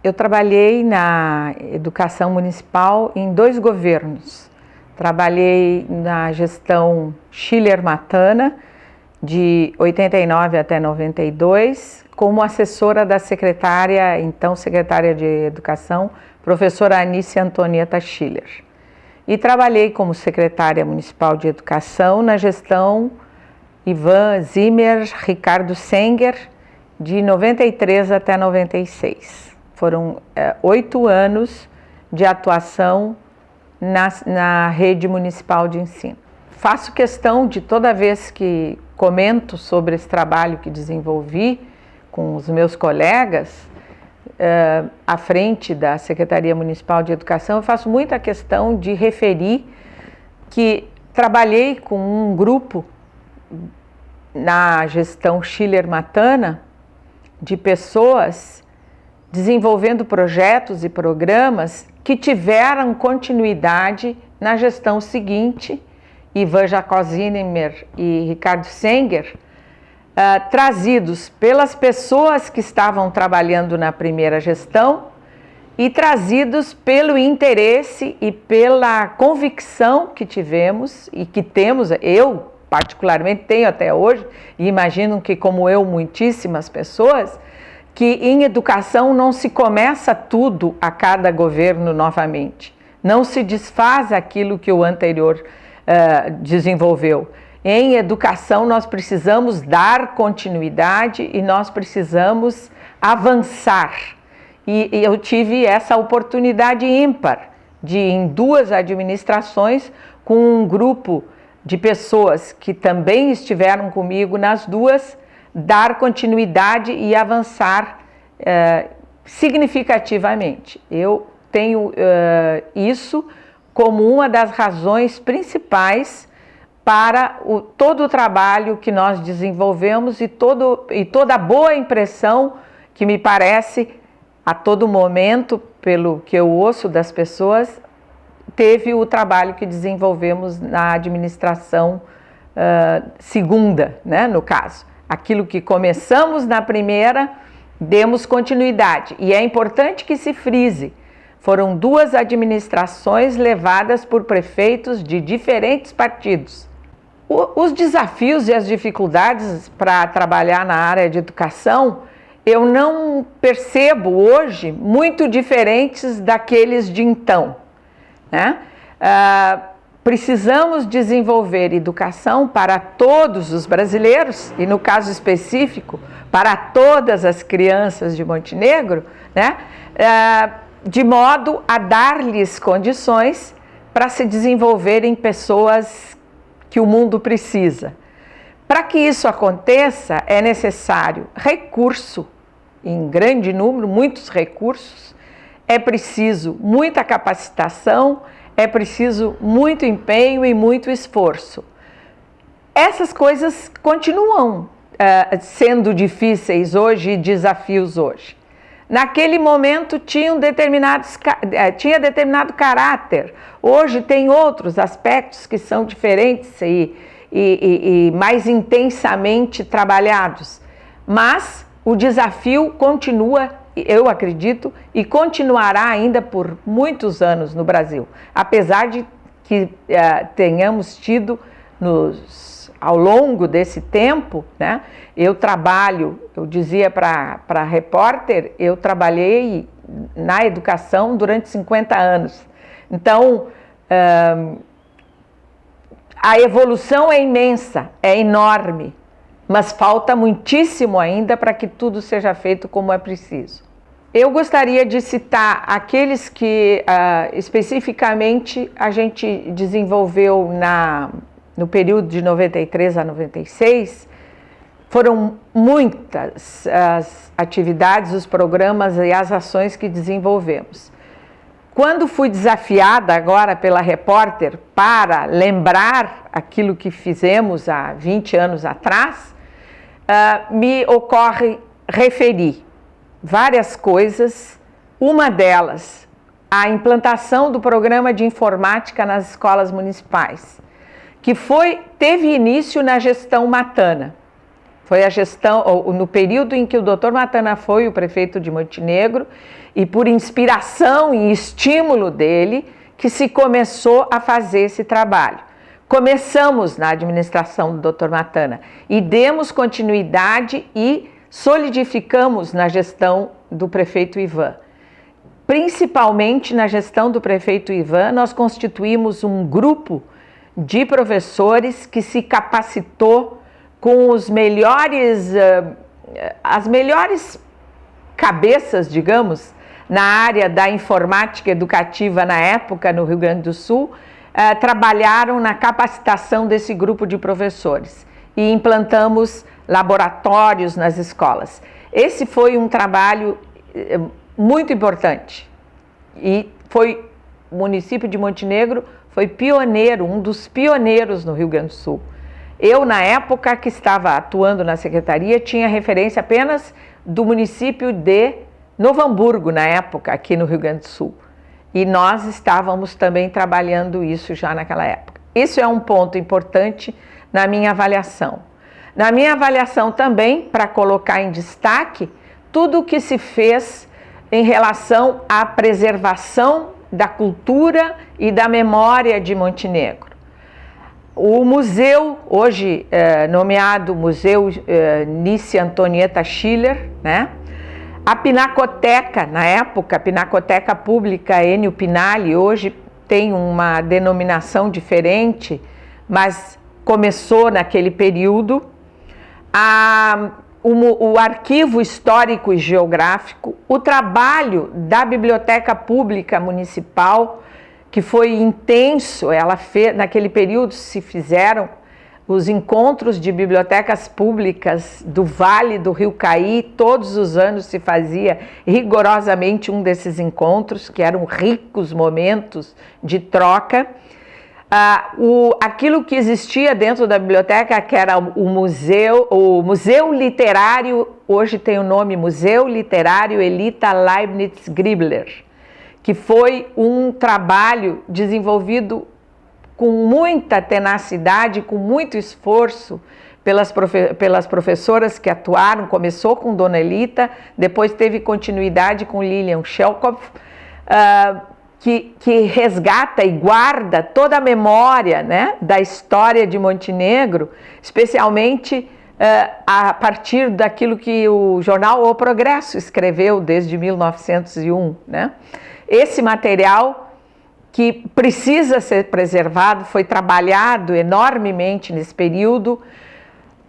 Eu trabalhei na educação municipal em 2 governos. Trabalhei na gestão Schiller-Matana, de 89 até 92, como assessora da secretária, então secretária de Educação, professora Anice Antonieta Schiller. E trabalhei como secretária municipal de Educação na gestão Ivan Zimmer, Ricardo Senger, de 93 até 96. Foram 8 anos de atuação na rede municipal de ensino. Faço questão de, toda vez que comento sobre esse trabalho que desenvolvi com os meus colegas à frente da Secretaria Municipal de Educação, eu faço muita questão de referir que trabalhei com um grupo na gestão Schiller-Matana de pessoas desenvolvendo projetos e programas que tiveram continuidade na gestão seguinte, Ivan Jacob-Zimmer e Ricardo Senger, trazidos pelas pessoas que estavam trabalhando na primeira gestão e trazidos pelo interesse e pela convicção que tivemos e que temos, eu particularmente tenho até hoje, e imagino que como eu, muitíssimas pessoas, que em educação não se começa tudo a cada governo novamente. Não se desfaz aquilo que o anterior desenvolveu. Em educação nós precisamos dar continuidade e nós precisamos avançar. E eu tive essa oportunidade ímpar de, em 2 administrações, com um grupo de pessoas que também estiveram comigo nas 2, dar continuidade e avançar significativamente. Eu tenho isso como uma das razões principais para todo o trabalho que nós desenvolvemos e toda a boa impressão que me parece, a todo momento, pelo que eu ouço das pessoas, teve o trabalho que desenvolvemos na administração segunda, né, no caso. Aquilo que começamos na primeira, demos continuidade. E é importante que se frise, foram 2 administrações levadas por prefeitos de diferentes partidos. Os desafios e as dificuldades para trabalhar na área de educação, eu não percebo hoje muito diferentes daqueles de então, né? Precisamos desenvolver educação para todos os brasileiros, e no caso específico, para todas as crianças de Montenegro, né? De modo a dar-lhes condições para se desenvolverem pessoas que o mundo precisa. Para que isso aconteça, é necessário recurso, em grande número, muitos recursos, é preciso muita capacitação, é preciso muito empenho e muito esforço. Essas coisas continuam sendo difíceis hoje e desafios hoje. Naquele momento tinha determinado caráter, hoje tem outros aspectos que são diferentes e mais intensamente trabalhados, mas o desafio continua, eu acredito, e continuará ainda por muitos anos no Brasil, apesar de que tenhamos tido ao longo desse tempo, né, eu dizia para a repórter, eu trabalhei na educação durante 50 anos. Então, a evolução é imensa, é enorme, mas falta muitíssimo ainda para que tudo seja feito como é preciso. Eu gostaria de citar aqueles que especificamente a gente desenvolveu no período de 93 a 96, foram muitas as atividades, os programas e as ações que desenvolvemos. Quando fui desafiada agora pela repórter para lembrar aquilo que fizemos há 20 anos atrás, me ocorre referir várias coisas, uma delas, a implantação do programa de informática nas escolas municipais, que teve início na gestão Matana. Foi a gestão, no período em que o Dr. Matana foi o prefeito de Montenegro, e por inspiração e estímulo dele, que se começou a fazer esse trabalho. Começamos na administração do Dr. Matana e demos continuidade e solidificamos na gestão do prefeito Ivan. Principalmente na gestão do prefeito Ivan, nós constituímos um grupo de professores que se capacitou com os melhores, as melhores cabeças, digamos, na área da informática educativa na época no Rio Grande do Sul, trabalharam na capacitação desse grupo de professores e implantamos laboratórios nas escolas. Esse foi um trabalho muito importante e o município de Montenegro foi pioneiro, um dos pioneiros no Rio Grande do Sul. Eu, na época que estava atuando na secretaria, tinha referência apenas do município de Novo Hamburgo, na época, aqui no Rio Grande do Sul. E nós estávamos também trabalhando isso já naquela época. Isso é um ponto importante na minha avaliação. Na minha avaliação também, para colocar em destaque, tudo o que se fez em relação à preservação da cultura e da memória de Montenegro. O museu, hoje nomeado Museu Nice Antonieta Schiller, né? A Pinacoteca, na época, a Pinacoteca Pública Enio Pinali, hoje tem uma denominação diferente, mas começou naquele período. O Arquivo Histórico e Geográfico, o trabalho da Biblioteca Pública Municipal, que foi intenso, naquele período se fizeram os encontros de bibliotecas públicas do Vale do Rio Caí, todos os anos se fazia rigorosamente um desses encontros, que eram ricos momentos de troca. Aquilo que existia dentro da biblioteca, que era o Museu Literário, hoje tem o nome Museu Literário Elita Leibniz Gribler, que foi um trabalho desenvolvido com muita tenacidade, com muito esforço pelas professoras que atuaram. Começou com Dona Elita, depois teve continuidade com Lilian Shelkov, que resgata e guarda toda a memória, né, da história de Montenegro, especialmente a partir daquilo que o jornal O Progresso escreveu desde 1901, né? Esse material que precisa ser preservado, foi trabalhado enormemente nesse período.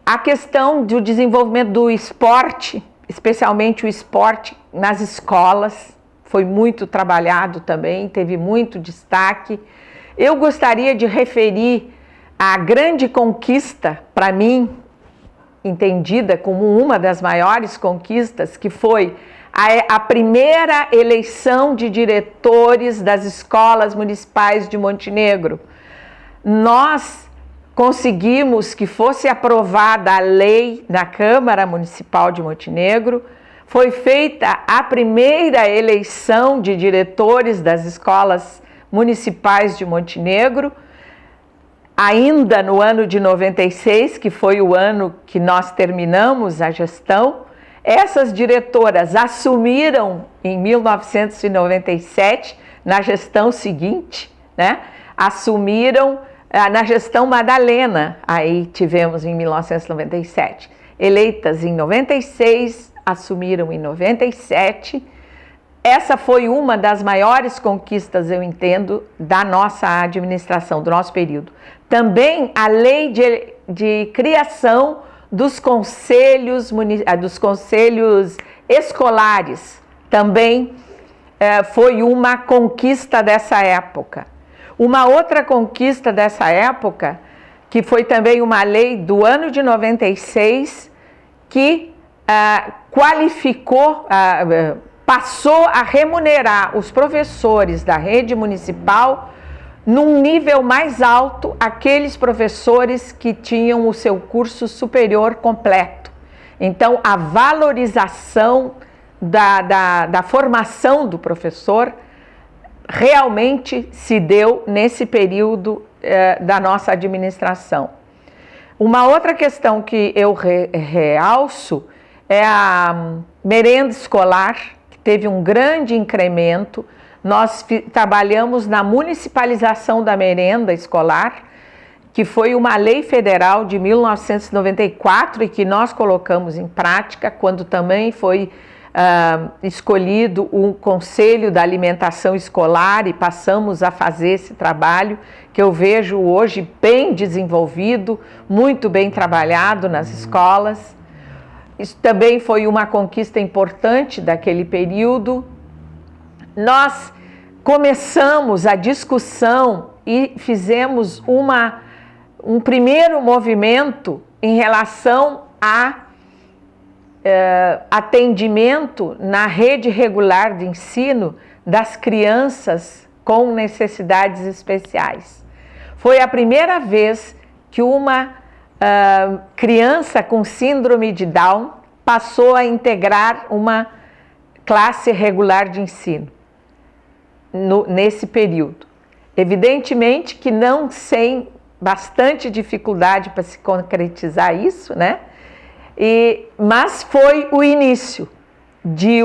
A questão do desenvolvimento do esporte, especialmente o esporte nas escolas, foi muito trabalhado também, teve muito destaque. Eu gostaria de referir a grande conquista, para mim, entendida como uma das maiores conquistas, que foi a primeira eleição de diretores das escolas municipais de Montenegro. Nós conseguimos que fosse aprovada a lei na Câmara Municipal de Montenegro, foi feita a primeira eleição de diretores das escolas municipais de Montenegro, ainda no ano de 96, que foi o ano que nós terminamos a gestão. Essas diretoras assumiram em 1997, na gestão seguinte, né? Assumiram na gestão Madalena, aí tivemos em 1997. Eleitas em 96, assumiram em 97. Essa foi uma das maiores conquistas, eu entendo, da nossa administração, do nosso período. Também a lei de criação dos conselhos escolares, também foi uma conquista dessa época. Uma outra conquista dessa época, que foi também uma lei do ano de 96, que qualificou, passou a remunerar os professores da rede municipal num nível mais alto, aqueles professores que tinham o seu curso superior completo. Então, a valorização da formação do professor realmente se deu nesse período da nossa administração. Uma outra questão que eu realço é a merenda escolar, que teve um grande incremento. Nós trabalhamos na municipalização da merenda escolar, que foi uma lei federal de 1994 e que nós colocamos em prática quando também foi escolhido um Conselho da Alimentação Escolar e passamos a fazer esse trabalho que eu vejo hoje bem desenvolvido, muito bem trabalhado nas escolas. Isso também foi uma conquista importante daquele período. Nós começamos a discussão e fizemos um primeiro movimento em relação a atendimento na rede regular de ensino das crianças com necessidades especiais. Foi a primeira vez que uma criança com síndrome de Down passou a integrar uma classe regular de ensino nesse período. Evidentemente que não sem bastante dificuldade para se concretizar isso, né? Mas foi o início de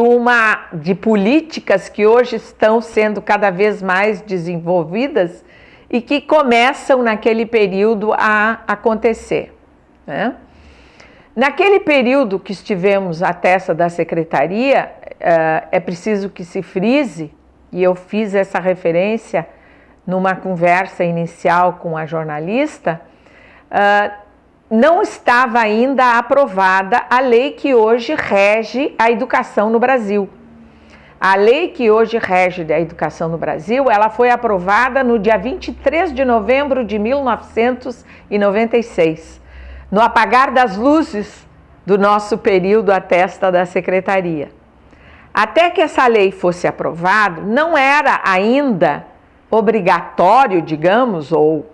políticas que hoje estão sendo cada vez mais desenvolvidas e que começam naquele período a acontecer, né? Naquele período que estivemos à testa da secretaria, é preciso que se frise, e eu fiz essa referência numa conversa inicial com a jornalista, não estava ainda aprovada a lei que hoje rege a educação no Brasil. A lei que hoje rege a educação no Brasil, ela foi aprovada no dia 23 de novembro de 1996, no apagar das luzes do nosso período à testa da secretaria. Até que essa lei fosse aprovada, não era ainda obrigatório, digamos, ou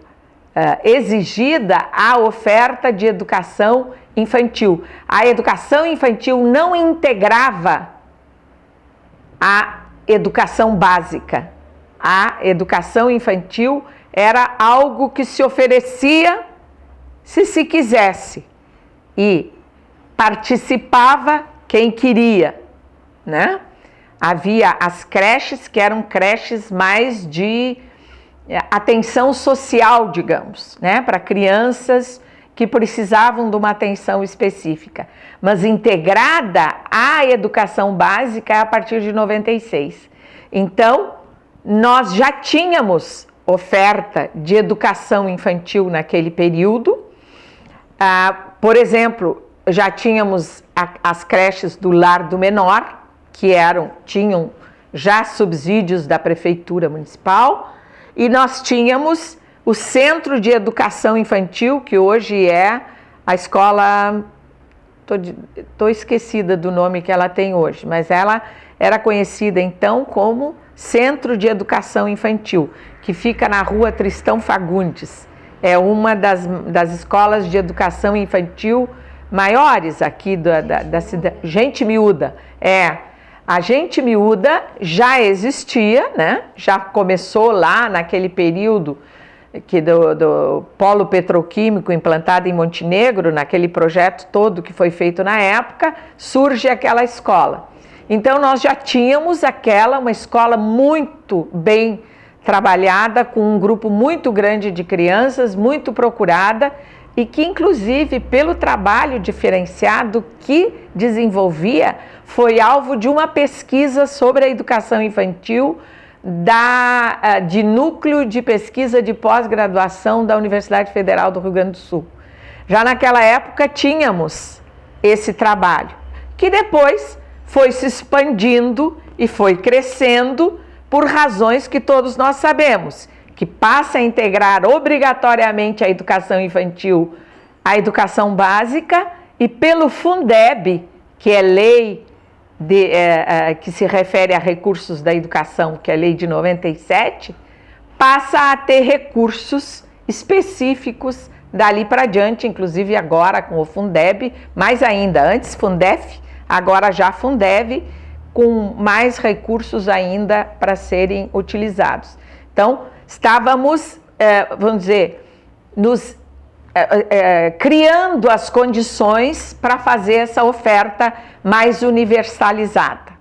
exigida a oferta de educação infantil. A educação infantil não integrava a educação básica. A educação infantil era algo que se oferecia se quisesse e participava quem queria, né? Havia as creches que eram creches mais de atenção social, digamos, né? Para crianças que precisavam de uma atenção específica. Mas integrada à educação básica a partir de 96. Então, nós já tínhamos oferta de educação infantil naquele período. Por exemplo, já tínhamos as creches do Lar do Menor, que tinham já subsídios da Prefeitura Municipal, e nós tínhamos o Centro de Educação Infantil, que hoje é a escola, estou esquecida do nome que ela tem hoje, mas ela era conhecida então como Centro de Educação Infantil, que fica na rua Tristão Fagundes. É uma das escolas de educação infantil maiores aqui da cidade. Gente Miúda, a Gente Miúda já existia, né? Já começou lá naquele período do polo petroquímico implantado em Montenegro, naquele projeto todo que foi feito na época, surge aquela escola. Então nós já tínhamos uma escola muito bem trabalhada, com um grupo muito grande de crianças, muito procurada, e que inclusive pelo trabalho diferenciado que desenvolvia, foi alvo de uma pesquisa sobre a educação infantil de Núcleo de Pesquisa de Pós-Graduação da Universidade Federal do Rio Grande do Sul. Já naquela época tínhamos esse trabalho, que depois foi se expandindo e foi crescendo por razões que todos nós sabemos, que passa a integrar obrigatoriamente a educação infantil à educação básica, e pelo Fundeb, que é lei que se refere a recursos da educação, que é a lei de 97, passa a ter recursos específicos dali para diante, inclusive agora com o Fundeb, mais ainda, antes Fundef, agora já Fundeb, com mais recursos ainda para serem utilizados. Então, estávamos, vamos dizer, nos criando as condições para fazer essa oferta mais universalizada.